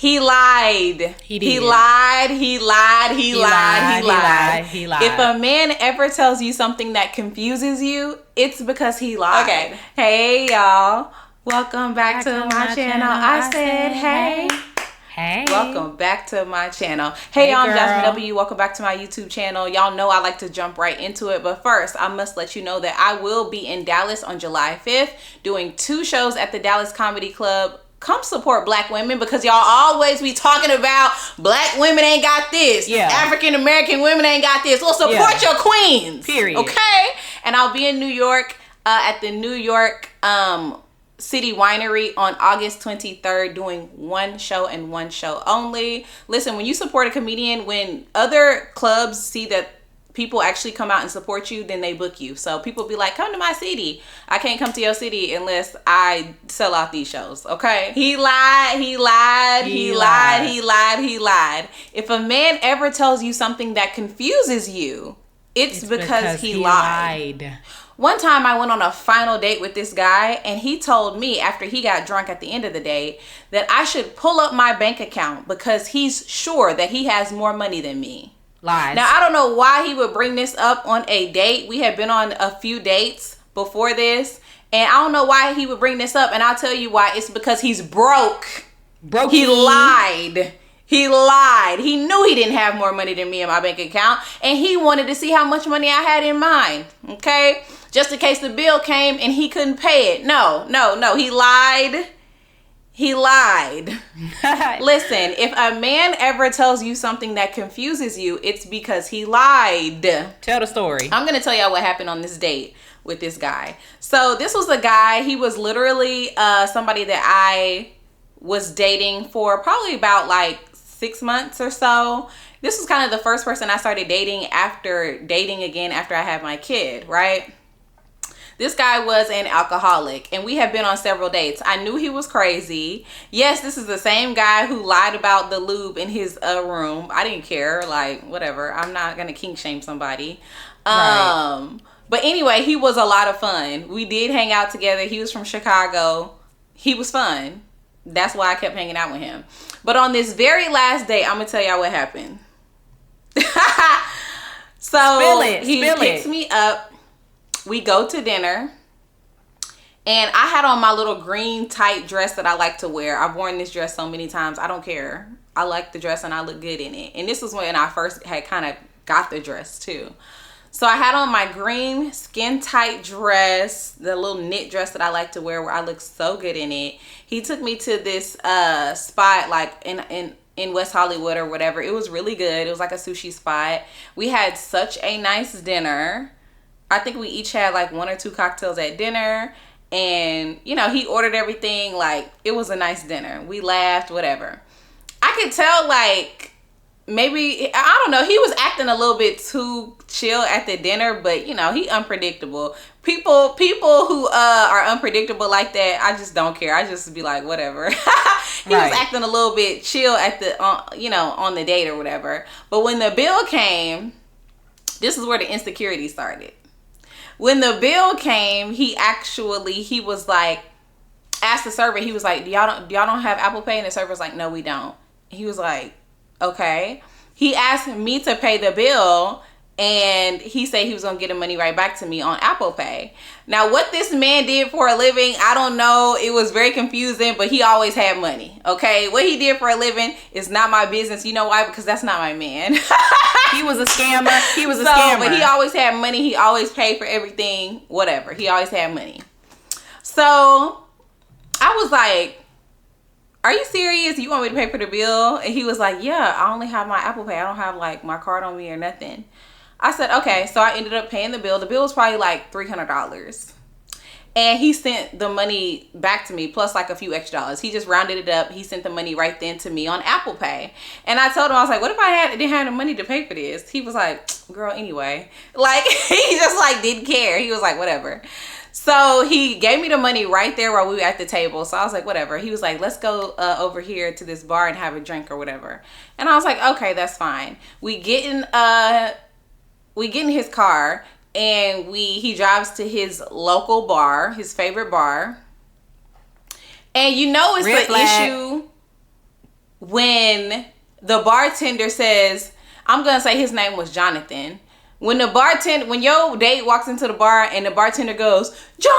He lied. He did. He lied. He lied. He lied. He lied. He lied. If a man ever tells you something that confuses you, it's because he lied. Okay. Hey, y'all. Welcome back to my channel. I said, hey. Hey. Welcome back to my channel. Hey, I'm girl. Jazmyn W. Welcome back to my YouTube channel. Y'all know I like to jump right into it. But first, I must let you know that I will be in Dallas on July 5th doing 2 shows at the Dallas Comedy Club. Come support black women because y'all always be talking about black women ain't got this. Yeah. African American women ain't got this. Well, support your queens. Period. Okay? And I'll be in New York at the New York City Winery on August 23rd doing 1 show and 1 show only. Listen, when you support a comedian, when other clubs see that people actually come out and support you, then they book you. So people be like, come to my city. I can't come to your city unless I sell out these shows, okay? He lied, he lied, he lied, he lied, he lied. If a man ever tells you something that confuses you, it's because he lied. One time I went on a final date with this guy and he told me after he got drunk at the end of the day that I should pull up my bank account because he's sure that he has more money than me. Lies. Now, I don't know why he would bring this up on a date. We had been on a few dates before this, and I don't know why he would bring this up, and I'll tell you why. It's because he's broke. He lied. He lied. He knew he didn't have more money than me in my bank account, and he wanted to see how much money I had in mind, okay? Just in case the bill came and he couldn't pay it. No. He lied. He lied. Listen, if a man ever tells you something that confuses you, it's because he lied. Tell the story. I'm going to tell y'all what happened on this date with this guy. So this was a guy, he was literally somebody that I was dating for probably about like 6 months or so. This was kind of the first person I started dating again after I had my kid, right? This guy was an alcoholic and we have been on several dates. I knew he was crazy. Yes, this is the same guy who lied about the lube in his room. I didn't care, like whatever. I'm not gonna kink shame somebody. Right. But anyway, he was a lot of fun. We did hang out together. He was from Chicago. He was fun. That's why I kept hanging out with him. But on this very last day, I'm gonna tell y'all what happened. So he picks me up. We go to dinner, and I had on my little green tight dress that I like to wear. I've worn this dress so many times. I don't care. I like the dress and I look good in it. And this was when I first had kind of got the dress too. So I had on my green skin tight dress, the little knit dress that I like to wear where I look so good in it. He took me to this spot like in West Hollywood or whatever. It was really good. It was like a sushi spot. We had such a nice dinner. I think we each had like 1 or 2 cocktails at dinner, and you know, he ordered everything. Like, it was a nice dinner. We laughed, whatever. I could tell, like, maybe, I don't know, he was acting a little bit too chill at the dinner, but you know, he unpredictable. People who are unpredictable like that, I just don't care. I just be like, whatever. He was acting a little bit chill at the you know, on the date or whatever. But when the bill came, this is where the insecurity started. When the bill came, he was like, asked the server, he was like, do y'all don't have Apple Pay? And the server was like, no, we don't. He was like, okay. He asked me to pay the bill, and he said he was going to get the money right back to me on Apple Pay. Now, what this man did for a living, I don't know. It was very confusing, but he always had money, okay? What he did for a living is not my business. You know why? Because that's not my man. He was a scammer. He was a scammer. But he always had money. He always paid for everything, whatever. He always had money. So I was like, are you serious? You want me to pay for the bill? And he was like, yeah, I only have my Apple Pay. I don't have like my card on me or nothing. I said, okay. So I ended up paying the bill. The bill was probably like $300. And he sent the money back to me plus like a few extra dollars. He just rounded it up. He sent the money right then to me on Apple Pay. And I told him, I was like, what if I didn't have the money to pay for this? He was like, girl, anyway. Like, he just like didn't care. He was like, whatever. So he gave me the money right there while we were at the table. So I was like, whatever. He was like, let's go over here to this bar and have a drink or whatever. And I was like, okay, that's fine. We get in his car, and he drives to his local bar, his favorite bar. And you know it's an issue when the bartender says, I'm going to say his name was Jonathan. When your date walks into the bar and the bartender goes, Jonathan!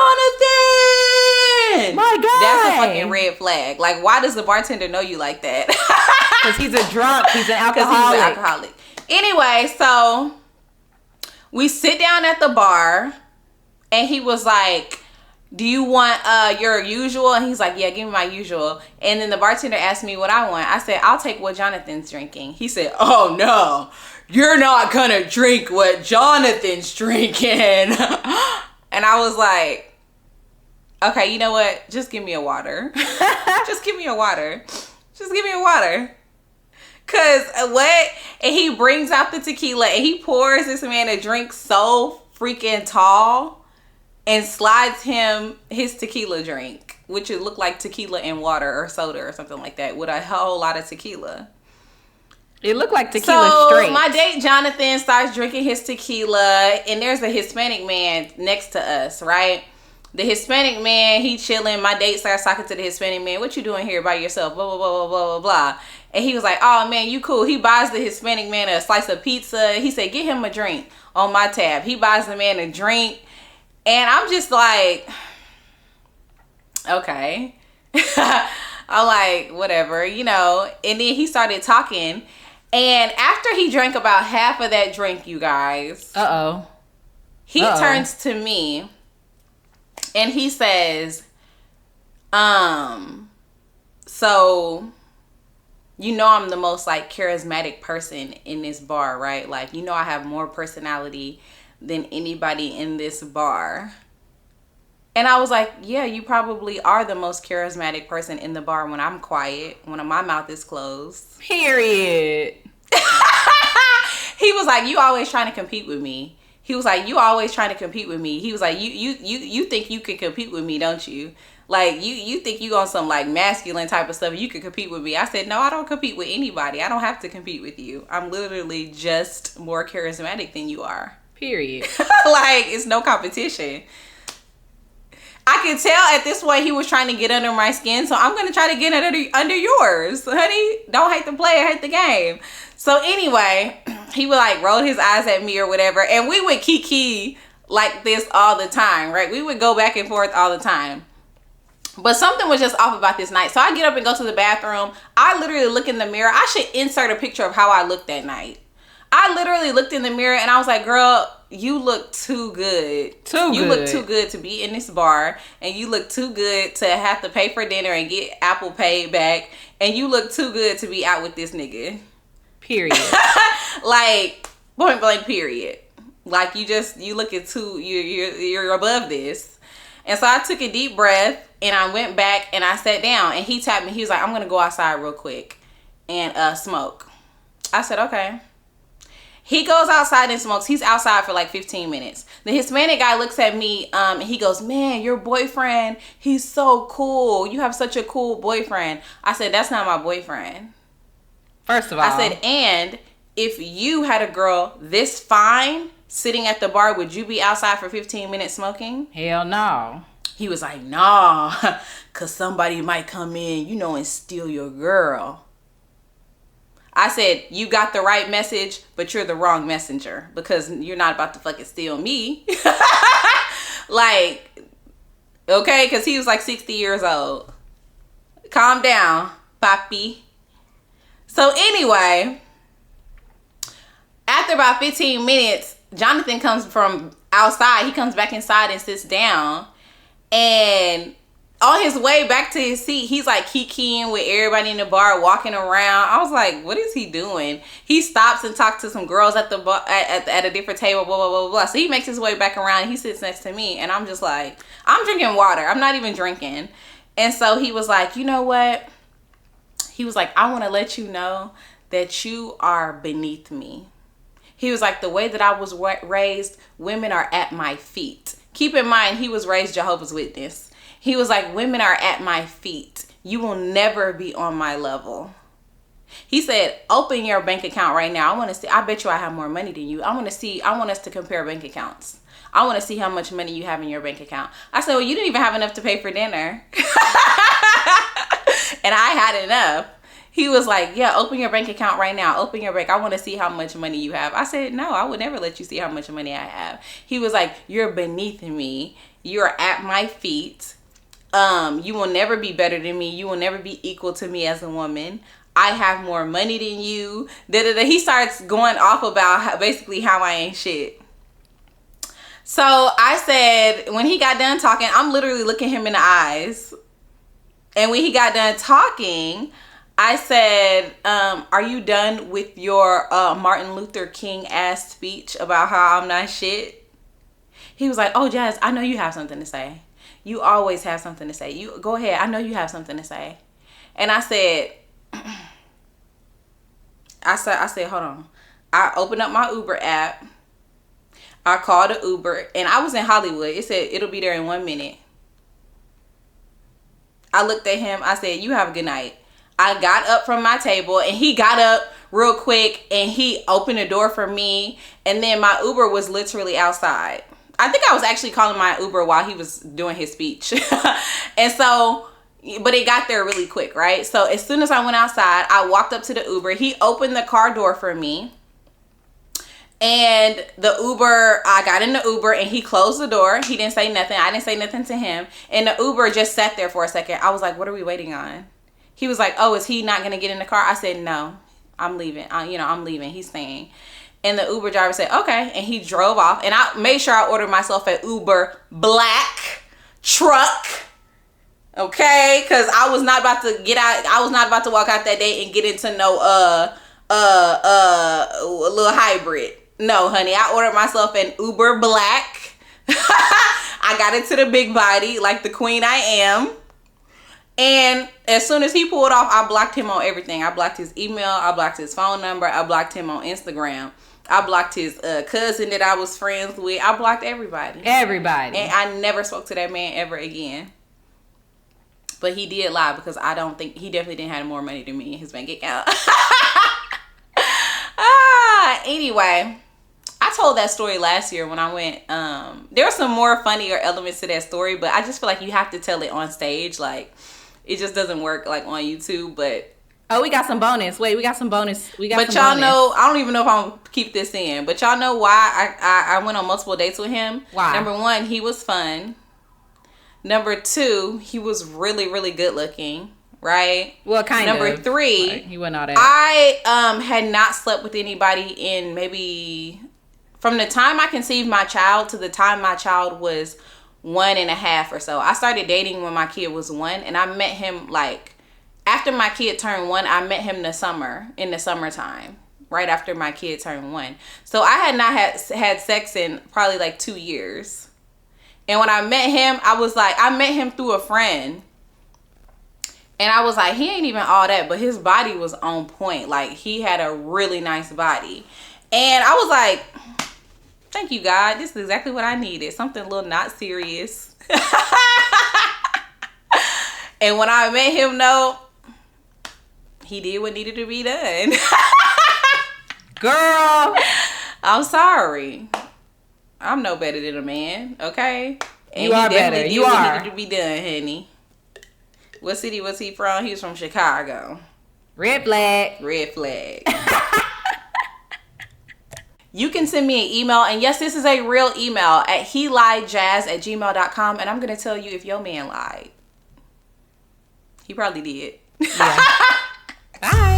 My God. That's a fucking red flag. Like, why does the bartender know you like that? Because he's a drunk. He's an alcoholic. Because he's an alcoholic. Anyway, so we sit down at the bar and he was like, do you want your usual? And he's like, yeah, give me my usual. And then the bartender asked me what I want. I said, I'll take what Jonathan's drinking. He said, oh no, you're not gonna drink what Jonathan's drinking. And I was like, okay, you know what? Just give me a water. Just give me a water. Just give me a water. Cause what? And he brings out the tequila and he pours this man a drink so freaking tall and slides him his tequila drink, which would look like tequila and water or soda or something like that with a whole lot of tequila. It looked like tequila straight. So my date Jonathan starts drinking his tequila and there's a Hispanic man next to us, right? The Hispanic man, he chilling. My date starts talking to the Hispanic man. What you doing here by yourself? Blah, blah, blah, blah, blah, blah, blah. And he was like, oh, man, you cool. He buys the Hispanic man a slice of pizza. He said, get him a drink on my tab. He buys the man a drink. And I'm just like, okay. I'm like, whatever, you know. And then he started talking. And after he drank about half of that drink, you guys. He turns to me. And he says, so, you know I'm the most, like, charismatic person in this bar, right? Like, you know I have more personality than anybody in this bar. And I was like, yeah, you probably are the most charismatic person in the bar when I'm quiet, when my mouth is closed. Period. He was like, you always trying to compete with me. He was like, you always trying to compete with me. He was like, you think you can compete with me, don't you? Like, you think you on some, like, masculine type of stuff. You can compete with me. I said, no, I don't compete with anybody. I don't have to compete with you. I'm literally just more charismatic than you are. Period. Like, it's no competition. I could tell at this point he was trying to get under my skin, so I'm going to try to get under yours. Honey, don't hate the player, hate the game. So anyway, he would like roll his eyes at me or whatever, and we would kiki like this all the time, right? We would go back and forth all the time. But something was just off about this night. So I get up and go to the bathroom. I literally look in the mirror. I should insert a picture of how I looked that night. I literally looked in the mirror and I was like, girl, you look too good. You look too good to be in this bar. And you look too good to have to pay for dinner and get Apple Pay back. And you look too good to be out with this nigga. Period. Like, point blank, period. Like, you looking too, you're above this. And so I took a deep breath and I went back and I sat down and he tapped me. He was like, I'm going to go outside real quick and smoke. I said, okay. He goes outside and smokes. He's outside for like 15 minutes. The Hispanic guy looks at me and he goes, man, your boyfriend, he's so cool. You have such a cool boyfriend. I said, that's not my boyfriend. First of all. I said, and if you had a girl this fine sitting at the bar, would you be outside for 15 minutes smoking? Hell no. He was like, nah, because somebody might come in, you know, and steal your girl. I said, you got the right message, but you're the wrong messenger because you're not about to fucking steal me. Like, okay, because he was like 60 years old. Calm down, papi. So anyway, after about 15 minutes, Jonathan comes from outside. He comes back inside and sits down. And on his way back to his seat, he's like kikiing with everybody in the bar, walking around. I was like, what is he doing? He stops and talks to some girls at the bar, at a different table, blah, blah, blah, blah. So he makes his way back around. And he sits next to me. And I'm just like, I'm drinking water. I'm not even drinking. And so he was like, you know what? He was like, I want to let you know that you are beneath me. He was like, the way that I was raised, women are at my feet. Keep in mind, he was raised Jehovah's Witness. He was like, women are at my feet. You will never be on my level. He said, open your bank account right now. I want to see, I bet you I have more money than you. I want us to compare bank accounts. I want to see how much money you have in your bank account. I said, well, you didn't even have enough to pay for dinner. And I had enough. He was like, yeah, open your bank account right now. Open your bank. I want to see how much money you have. I said, no, I would never let you see how much money I have. He was like, you're beneath me. You're at my feet. You will never be better than me. You will never be equal to me as a woman. I have more money than you. He starts going off about basically how I ain't shit. So I said, when he got done talking, I'm literally looking him in the eyes. And when he got done talking, I said, are you done with your Martin Luther King ass speech about how I'm not shit? He was like, oh, Jazz, I know you have something to say. You always have something to say. You go ahead. I know you have something to say. And I said, hold on. I opened up my Uber app. I called the Uber, and I was in Hollywood. It said it'll be there in 1 minute. I looked at him. I said, you have a good night. I got up from my table, and he got up real quick, and he opened the door for me, and then my Uber was literally outside. I think I was actually calling my Uber while he was doing his speech. And so, but it got there really quick, right? So as soon as I went outside, I walked up to the Uber. He opened the car door for me. And the Uber, I got in the Uber and he closed the door. He didn't say nothing. I didn't say nothing to him. And the Uber just sat there for a second. I was like, what are we waiting on? He was like, oh, is he not going to get in the car? I said, no, I'm leaving. I'm leaving. He's staying. And the Uber driver said, okay. And he drove off. And I made sure I ordered myself an Uber black truck. Okay? Because I was not about to get out. I was not about to walk out that day and get into no little hybrid. No, honey. I ordered myself an Uber black. I got into the big body like the queen I am. And as soon as he pulled off, I blocked him on everything. I blocked his email. I blocked his phone number. I blocked him on Instagram. I blocked his cousin that I was friends with. I blocked everybody. Everybody. And I never spoke to that man ever again. But he did lie because I don't think, he definitely didn't have more money than me in his bank account. Anyway, I told that story last year when I went. There were some more funnier elements to that story, but I just feel like you have to tell it on stage. Like, it just doesn't work like on YouTube. But we got some bonus. Wait, we got some bonus. But y'all know, I don't even know if I'm gonna keep this in. But y'all know why I went on multiple dates with him. Why? Number one, he was fun. Number two, he was really, really good looking. Right? Well, kind of. Number three, right. He went all that. I had not slept with anybody in maybe from the time I conceived my child to the time my child was 1.5 or so. I started dating when my kid was 1, and I met him like after my kid turned 1. I met him in the summertime, right after my kid turned 1. So I had not had sex in probably like 2 years. And when I met him, I met him through a friend. And I was like, he ain't even all that, but his body was on point. Like, he had a really nice body. And I was like, thank you, God. This is exactly what I needed. Something a little not serious. And when I met him, though, he did what needed to be done. Girl, I'm sorry. I'm no better than a man, okay? And you are better. You are. What needed to be done, honey. What city was he from? He was from Chicago. Red flag. Red flag. You can send me an email. And yes, this is a real email at heliedjazz@gmail.com. And I'm going to tell you if your man lied. He probably did. Yeah. Bye.